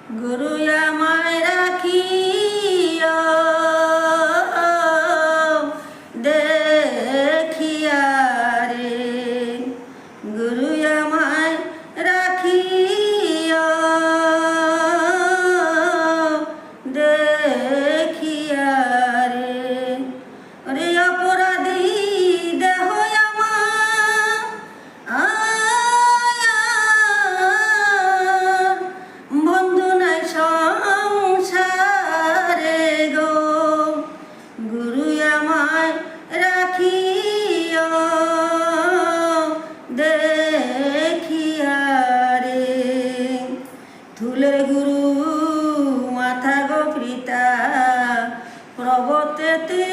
গুরু আমায় রাখিও দেখিয়া রে, গুরু আমায় রাখিও দেখিয়া রে। ওরে অপরাধী দেহ বন্ধু নাই সংসারে গো, গুরু আমায় রাখিও দেখিয়া রে। থুলের গুরু মাথা গো পিতা প্রবতেতে